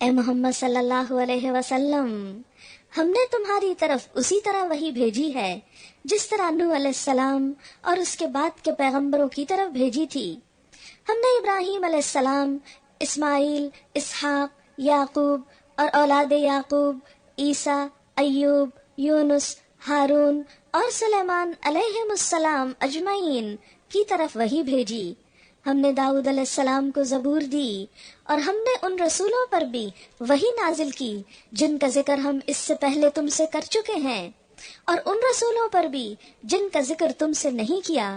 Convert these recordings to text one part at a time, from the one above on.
اے محمد صلی اللہ علیہ وسلم، ہم نے تمہاری طرف اسی طرح وحی بھیجی ہے جس طرح نوح علیہ السلام اور اس کے بعد کے پیغمبروں کی طرف بھیجی تھی۔ ہم نے ابراہیم علیہ السلام، اسماعیل، اسحاق، یعقوب اور اولاد یعقوب، عیسیٰ، ایوب، یونس، ہارون اور سلیمان علیہم السلام اجمعین کی طرف وحی بھیجی۔ ہم نے داؤد علیہ السلام کو زبور دی، اور ہم نے ان رسولوں پر بھی وحی نازل کی جن کا ذکر ہم اس سے پہلے تم سے کر چکے ہیں، اور ان رسولوں پر بھی جن کا ذکر تم سے نہیں کیا۔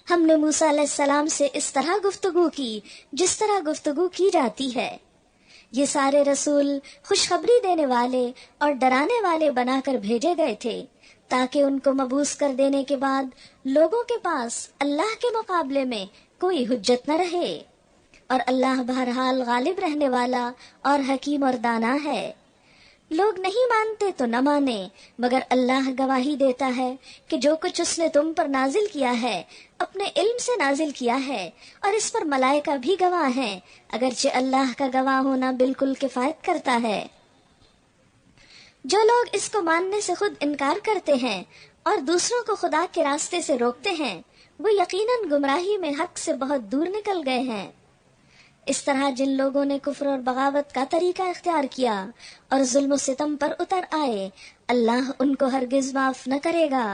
ہم نے موسیٰ علیہ السلام سے اس طرح گفتگو کی جس طرح گفتگو کی جاتی ہے۔ یہ سارے رسول خوشخبری دینے والے اور ڈرانے والے بنا کر بھیجے گئے تھے تاکہ ان کو مبعوث کر دینے کے بعد لوگوں کے پاس اللہ کے مقابلے میں کوئی حجت نہ رہے، اور اللہ بہرحال غالب رہنے والا اور حکیم اور دانا ہے۔ لوگ نہیں مانتے تو نہ مانے، مگر اللہ گواہی دیتا ہے کہ جو کچھ اس نے تم پر نازل کیا ہے اپنے علم سے نازل کیا ہے، اور اس پر ملائکہ بھی گواہ ہیں، اگرچہ اللہ کا گواہ ہونا بالکل کفایت کرتا ہے۔ جو لوگ اس کو ماننے سے خود انکار کرتے ہیں اور دوسروں کو خدا کے راستے سے روکتے ہیں، وہ یقیناً گمراہی میں حق سے بہت دور نکل گئے ہیں۔ اس طرح جن لوگوں نے کفر اور بغاوت کا طریقہ اختیار کیا اور ظلم و ستم پر اتر آئے، اللہ ان کو ہرگز معاف نہ کرے گا،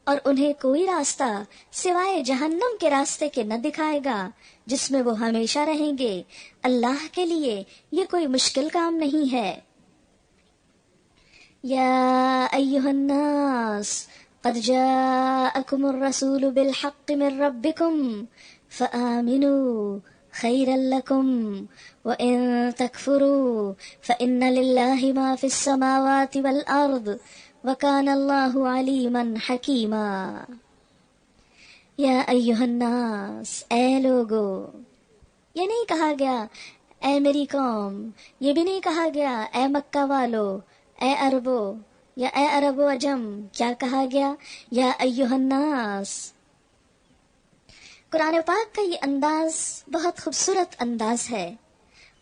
اور انہیں کوئی راستہ سوائے جہنم کے راستے کے نہ دکھائے گا جس میں وہ ہمیشہ رہیں گے۔ اللہ کے لیے یہ کوئی مشکل کام نہیں ہے۔ یا ایھا الناس قد جاءکم الرسول بالحق من ربکم فآمنوا خیرا لکم وإن تکفروا فإن للہ ما فی السماوات والأرض وکان اللہ علیما حکیما۔ یا ایھا الناس، اے لوگو، یہ نہیں کہا گیا اے میری قوم، یہ بھی نہیں کہا گیا اے مکہ والو، اے عربو یا اے عرب و عجم، کیا کہا گیا؟ یا ایھا الناس۔ قرآن پاک کا یہ انداز بہت خوبصورت انداز ہے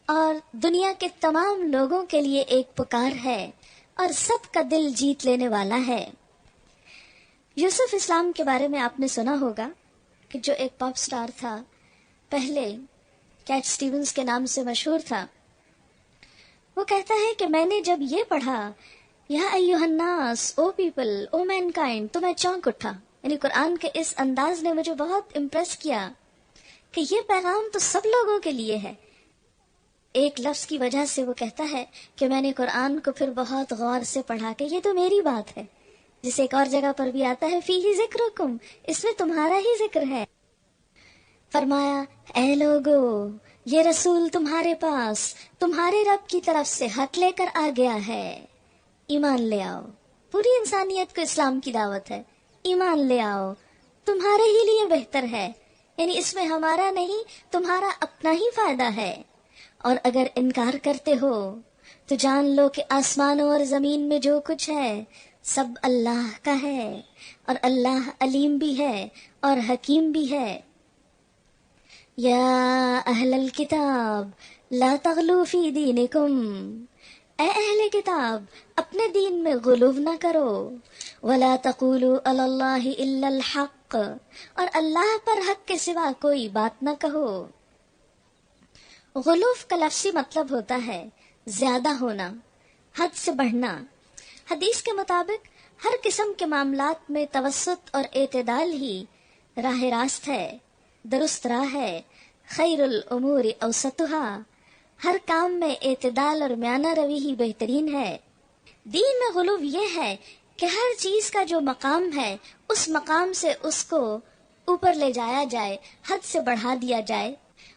اور دنیا کے تمام لوگوں کے لیے ایک پکار ہے اور سب کا دل جیت لینے والا ہے۔ یوسف اسلام کے بارے میں آپ نے سنا ہوگا کہ جو ایک پاپ سٹار تھا، پہلے کیٹ سٹیونز کے نام سے مشہور تھا، وہ کہتا ہے کہ میں نے جب یہ پڑھا یا ایھا الناس، او پیپل، او مین کائنڈ، تو میں چونک اٹھا۔ یعنی قرآن کے اس انداز نے مجھے بہت امپریس کیا کہ یہ پیغام تو سب لوگوں کے لیے ہے۔ ایک لفظ کی وجہ سے وہ کہتا ہے کہ میں نے قرآن کو پھر بہت غور سے پڑھا کہ یہ تو میری بات ہے، جسے ایک اور جگہ پر بھی آتا ہے فیہ ذکرکم، اس میں تمہارا ہی ذکر ہے۔ فرمایا اے لوگو، یہ رسول تمہارے پاس تمہارے رب کی طرف سے حق لے کر آ گیا ہے، ایمان لے آؤ۔ پوری انسانیت کو اسلام کی دعوت ہے، ایمان لے آؤ، تمہارے ہی لیے بہتر ہے، یعنی اس میں ہمارا نہیں تمہارا اپنا ہی فائدہ ہے۔ اور اگر انکار کرتے ہو تو جان لو کہ آسمانوں اور زمین میں جو کچھ ہے سب اللہ کا ہے، اور اللہ علیم بھی ہے اور حکیم بھی ہے۔ یا اہل الکتاب لا تغلوا فی دینکم، اے اہل کتاب اپنے دین میں غلو نہ کرو، ولا تقولوا علی اللہ الا الحق، اور اللہ پر حق کے سوا کوئی بات نہ کہو۔ غلوف کا لفظی مطلب ہوتا ہے زیادہ ہونا، حد سے بڑھنا۔ حدیث کے مطابق ہر قسم کے معاملات میں توسط اور اعتدال ہی راہ راست ہے، درست راہ ہے۔ خیر الامور اوسطها، ہر کام میں اعتدال اور میانہ روی ہی بہترین ہے۔ دین میں غلو یہ ہے کہ ہر چیز کا جو مقام ہے اس مقام سے اس کو اوپر لے جایا جائے، حد سے بڑھا دیا جائے۔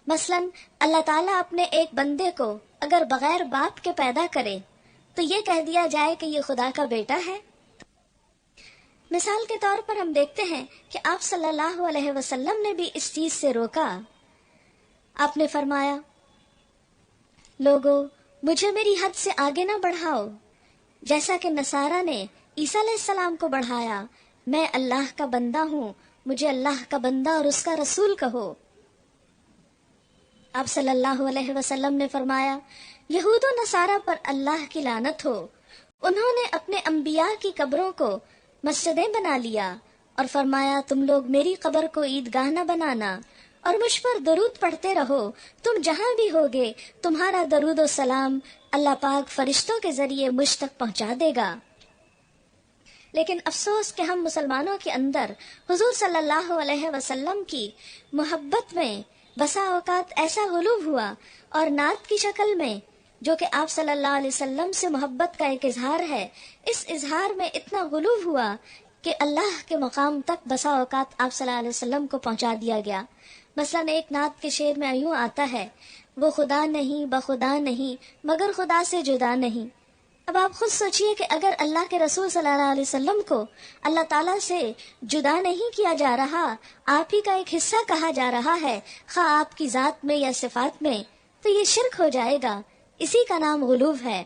مثلا اللہ تعالیٰ اپنے ایک بندے کو اگر بغیر باپ کے پیدا کرے تو یہ کہہ دیا جائے کہ یہ خدا کا بیٹا ہے۔ مثال کے طور پر ہم دیکھتے ہیں کہ آپ صلی اللہ علیہ وسلم نے بھی اس چیز سے روکا۔ آپ نے فرمایا لوگو مجھے میری حد سے آگے نہ بڑھاؤ، جیسا کہ نصارہ نے عیسیٰ علیہ السلام کو بڑھایا۔ میں اللہ کا بندہ ہوں، مجھے اللہ کا بندہ اور اس کا رسول کہو۔ آپ صلی اللہ علیہ وسلم نے فرمایا، یہود و نصارہ پر اللہ کی لعنت ہو، انہوں نے اپنے انبیاء کی قبروں کو مسجدیں بنا لیا، اور فرمایا تم لوگ میری قبر کو عیدگاہ نہ بنانا، اور مجھ پر درود پڑھتے رہو، تم جہاں بھی ہوگے تمہارا درود و سلام اللہ پاک فرشتوں کے ذریعے مجھ تک پہنچا دے گا۔ لیکن افسوس کہ ہم مسلمانوں کے اندر حضور صلی اللہ علیہ وسلم کی محبت میں بسا اوقات ایسا غلو ہوا، اور نعت کی شکل میں جو کہ آپ صلی اللہ علیہ وسلم سے محبت کا ایک اظہار ہے، اس اظہار میں اتنا غلو ہوا کہ اللہ کے مقام تک بسا اوقات آپ صلی اللہ علیہ وسلم کو پہنچا دیا گیا۔ مثلاً ایک نعت کے شعر میں یوں آتا ہے، وہ خدا نہیں بخدا نہیں مگر خدا سے جدا نہیں۔ اب آپ خود سوچئے کہ اگر اللہ کے رسول صلی اللہ علیہ وسلم کو اللہ تعالیٰ سے جدا نہیں کیا جا رہا، آپ ہی کا ایک حصہ کہا جا رہا ہے، خواہ آپ کی ذات میں یا صفات میں، تو یہ شرک ہو جائے گا، اسی کا نام غلو ہے۔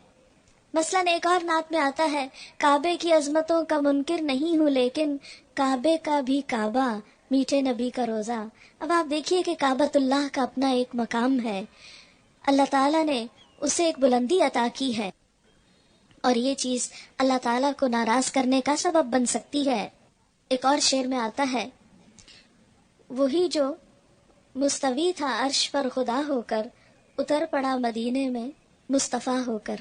مثلاً ایک اور نعت میں آتا ہے، کعبے کی عظمتوں کا منکر نہیں ہوں لیکن کعبے کا بھی کعبہ میٹھے نبی کا روزہ۔ اب آپ دیکھیے کہ کعبۃ اللہ کا اپنا ایک مقام ہے، اللہ تعالیٰ نے اسے ایک بلندی عطا کی ہے، اور یہ چیز اللہ تعالیٰ کو ناراض کرنے کا سبب بن سکتی ہے۔ ایک اور شعر میں آتا ہے، وہی جو مستوی تھا عرش پر خدا ہو کر، اتر پڑا مدینے میں مصطفیٰ ہو کر۔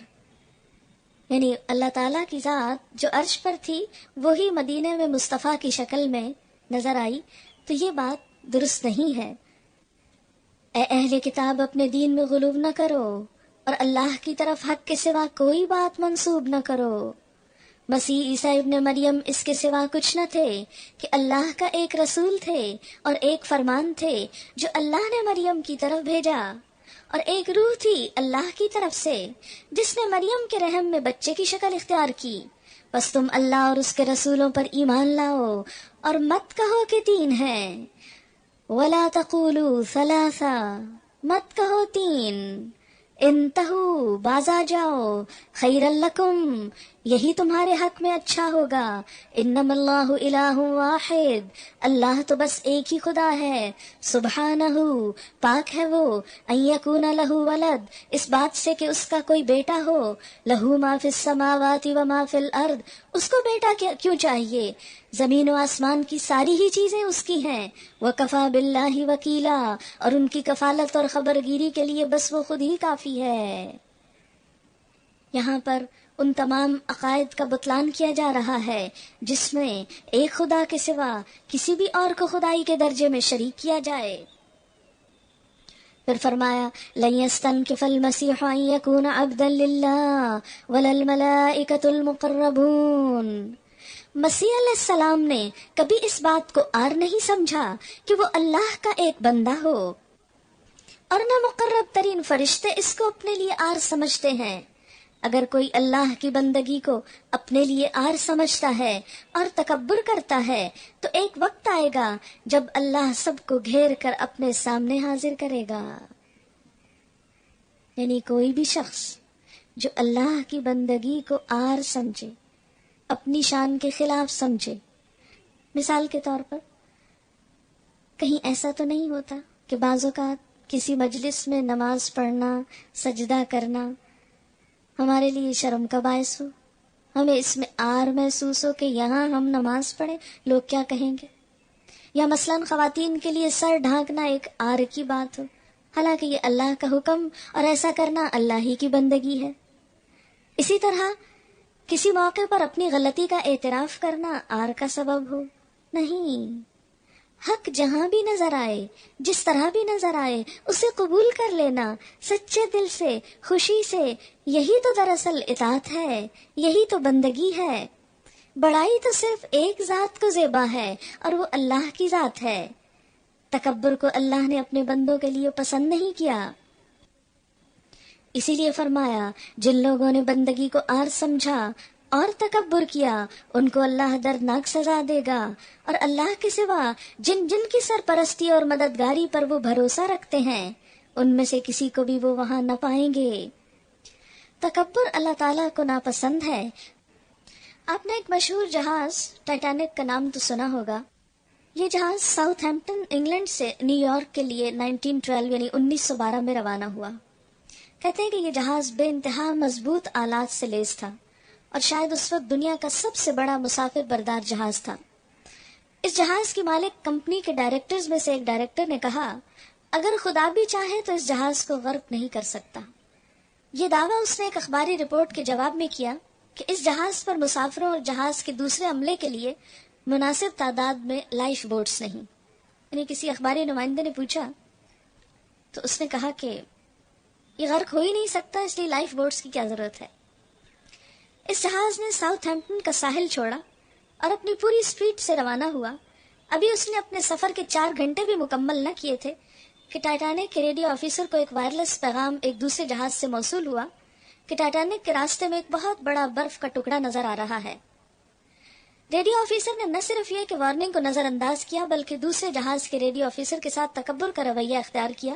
یعنی اللہ تعالیٰ کی ذات جو عرش پر تھی وہی مدینے میں مصطفیٰ کی شکل میں نظر آئی، تو یہ بات درست نہیں ہے۔ اے اہل کتاب، اپنے دین میں غلو نہ کرو، اور اللہ کی طرف حق کے سوا کوئی بات منسوب نہ کرو۔ مسیح عیسیٰ ابن مریم اس کے سوا کچھ نہ تھے کہ اللہ کا ایک رسول تھے اور ایک فرمان تھے جو اللہ نے مریم کی طرف بھیجا، اور ایک روح تھی اللہ کی طرف سے جس نے مریم کے رحم میں بچے کی شکل اختیار کی۔ بس تم اللہ اور اس کے رسولوں پر ایمان لاؤ اور مت کہو کہ تین ہیں، وَلَا تَقُولُوا ثَلَاثَةٌ، مت کہو تین، انتہو، باز آ جاؤ، خیر لکم، یہی تمہارے حق میں اچھا ہوگا، انما اللہ الہ واحد، اللہ تو بس ایک ہی خدا ہے، سبحانہ، پاک ہے وہ، ان یکون لہ ولد، اس بات سے کہ اس کا کوئی بیٹا ہو، لہ ما فی السماوات و ما فی الارض، اس کو بیٹا کیوں چاہیے، زمین و آسمان کی ساری ہی چیزیں اس کی ہیں، وکفا باللہ وکیلا، اور ان کی کفالت اور خبرگیری کے لیے بس وہ خود ہی کافی ہے۔ یہاں پر ان تمام عقائد کا بطلان کیا جا رہا ہے جس میں ایک خدا کے سوا کسی بھی اور کو خدائی کے درجے میں شریک کیا جائے۔ پھر فرمایا، لن يستنكف المسيح ان يكون عبدا لله ولا الملائكة المقربون۔ مسیح علیہ السلام نے کبھی اس بات کو عار نہیں سمجھا کہ وہ اللہ کا ایک بندہ ہو، اور نہ مقرب ترین فرشتے اس کو اپنے لیے عار سمجھتے ہیں۔ اگر کوئی اللہ کی بندگی کو اپنے لیے عار سمجھتا ہے اور تکبر کرتا ہے تو ایک وقت آئے گا جب اللہ سب کو گھیر کر اپنے سامنے حاضر کرے گا۔ یعنی کوئی بھی شخص جو اللہ کی بندگی کو عار سمجھے، اپنی شان کے خلاف سمجھے، مثال کے طور پر کہیں ایسا تو نہیں ہوتا کہ بعض اوقات کسی مجلس میں نماز پڑھنا، سجدہ کرنا ہمارے لیے شرم کا باعث ہو، ہمیں اس میں عار محسوس ہو کہ یہاں ہم نماز پڑھیں لوگ کیا کہیں گے، یا مثلاً خواتین کے لیے سر ڈھانکنا ایک عار کی بات ہو، حالانکہ یہ اللہ کا حکم اور ایسا کرنا اللہ ہی کی بندگی ہے۔ اسی طرح کسی موقع پر اپنی غلطی کا اعتراف کرنا عار کا سبب ہو، نہیں، حق جہاں بھی نظر آئے، جس طرح بھی نظر آئے، اسے قبول کر لینا سچے دل سے، خوشی سے، یہی تو دراصل اطاعت ہے، یہی تو بندگی ہے۔ بڑائی تو صرف ایک ذات کو زیبا ہے اور وہ اللہ کی ذات ہے۔ تکبر کو اللہ نے اپنے بندوں کے لیے پسند نہیں کیا، اسی لیے فرمایا جن لوگوں نے بندگی کو عار سمجھا اور تکبر کیا ان کو اللہ دردناک سزا دے گا، اور اللہ کے سوا جن کی سرپرستی اور مددگاری پر وہ بھروسہ رکھتے ہیں ان میں سے کسی کو بھی وہ وہاں نہ پائیں گے۔ تکبر اللہ تعالیٰ کو ناپسند ہے۔ آپ نے ایک مشہور جہاز ٹائٹینک کا نام تو سنا ہوگا، یہ جہاز ساؤتھ ہیمپٹن انگلینڈ سے نیو یارک کے لیے 1912 یعنی 1912 میں روانہ ہوا۔ کہتے ہیں کہ یہ جہاز بے انتہا مضبوط آلات سے لیس تھا اور شاید اس وقت دنیا کا سب سے بڑا مسافر بردار جہاز تھا۔ اس جہاز کی مالک کمپنی کے ڈائریکٹرز میں سے ایک ڈائریکٹر نے کہا، اگر خدا بھی چاہے تو اس جہاز کو غرق نہیں کر سکتا۔ یہ دعویٰ اس نے ایک اخباری رپورٹ کے جواب میں کیا کہ اس جہاز پر مسافروں اور جہاز کے دوسرے عملے کے لیے مناسب تعداد میں لائف بوٹس نہیں۔ یعنی کسی اخباری نمائندے نے پوچھا تو اس نے کہا کہ یہ غرق ہو ہی نہیں سکتا، اس لیے لائف بوٹس کی کیا ضرورت ہے۔ اس جہاز نے ساؤتھ ہیمپٹن کا ساحل چھوڑا اور اپنی پوری سپیڈ سے روانہ ہوا۔ ابھی اس نے اپنے سفر کے 4 گھنٹے بھی مکمل نہ کیے تھے کہ ٹائٹینک کے ریڈیو آفیسر کو ایک وائرلیس پیغام ایک دوسرے جہاز سے موصول ہوا کہ ٹائٹینک کے راستے میں ایک بہت بڑا برف کا ٹکڑا نظر آ رہا ہے۔ ریڈیو آفیسر نے نہ صرف یہ کہ وارننگ کو نظر انداز کیا بلکہ دوسرے جہاز کے ریڈیو آفیسر کے ساتھ تکبر کا رویہ اختیار کیا،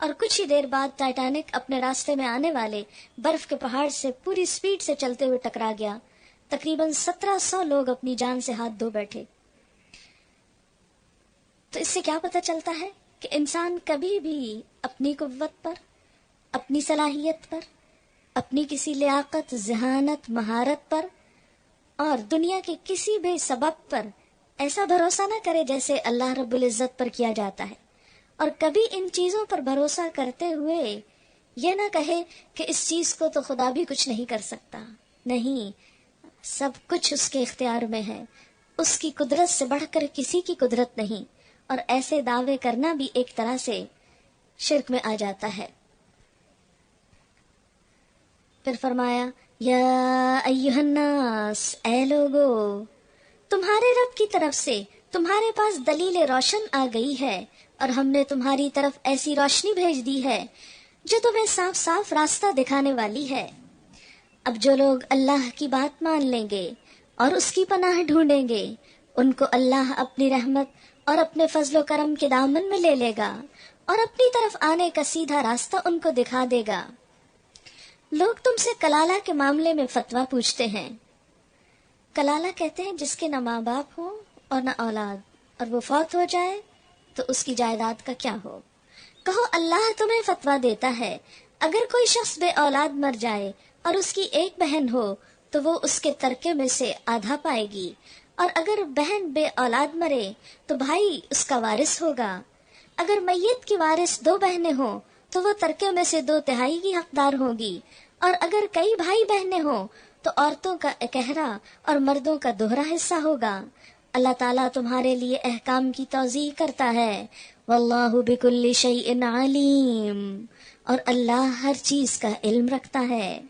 اور کچھ ہی دیر بعد ٹائٹینک اپنے راستے میں آنے والے برف کے پہاڑ سے پوری سپیڈ سے چلتے ہوئے ٹکرا گیا۔ تقریباً 1700 لوگ اپنی جان سے ہاتھ دھو بیٹھے۔ تو اس سے کیا پتہ چلتا ہے کہ انسان کبھی بھی اپنی قوت پر، اپنی صلاحیت پر، اپنی کسی لیاقت، ذہانت، مہارت پر اور دنیا کے کسی بھی سبب پر ایسا بھروسہ نہ کرے جیسے اللہ رب العزت پر کیا جاتا ہے، اور کبھی ان چیزوں پر بھروسہ کرتے ہوئے یہ نہ کہے کہ اس چیز کو تو خدا بھی کچھ نہیں کر سکتا۔ نہیں، سب کچھ اس کے اختیار میں ہے، اس کی قدرت سے بڑھ کر کسی کی قدرت نہیں، اور ایسے دعوے کرنا بھی ایک طرح سے شرک میں آ جاتا ہے۔ پھر فرمایا، یا ایھا الناس، اے لوگو، تمہارے رب کی طرف سے تمہارے پاس دلیل روشن آ گئی ہے، اور ہم نے تمہاری طرف ایسی روشنی بھیج دی ہے جو تمہیں صاف صاف راستہ دکھانے والی ہے۔ اب جو لوگ اللہ کی بات مان لیں گے اور اس کی پناہ ڈھونڈیں گے، ان کو اللہ اپنی رحمت اور اپنے فضل و کرم کے دامن میں لے لے گا اور اپنی طرف آنے کا سیدھا راستہ ان کو دکھا دے گا۔ لوگ تم سے کلالہ کے معاملے میں فتویٰ پوچھتے ہیں۔ کلالہ کہتے ہیں جس کے نہ ماں باپ ہوں اور نہ اولاد، اور وہ فوت ہو جائے تو اس کی جائیداد کا کیا ہو؟ کہو اللہ تمہیں فتویٰ دیتا ہے، اگر کوئی شخص بے اولاد مر جائے اور اس کی ایک بہن ہو تو وہ اس کے ترکے میں سے آدھا پائے گی، اور اگر بہن بے اولاد مرے تو بھائی اس کا وارث ہوگا۔ اگر میت کی وارث 2 بہنیں ہوں تو وہ ترکے میں سے 2/3 کی حقدار ہوگی، اور اگر کئی بھائی بہنیں ہوں تو عورتوں کا اکہرا اور مردوں کا دوہرا حصہ ہوگا۔ اللہ تعالیٰ تمہارے لیے احکام کی توضیح کرتا ہے، واللہ بکل شیء علیم، اور اللہ ہر چیز کا علم رکھتا ہے۔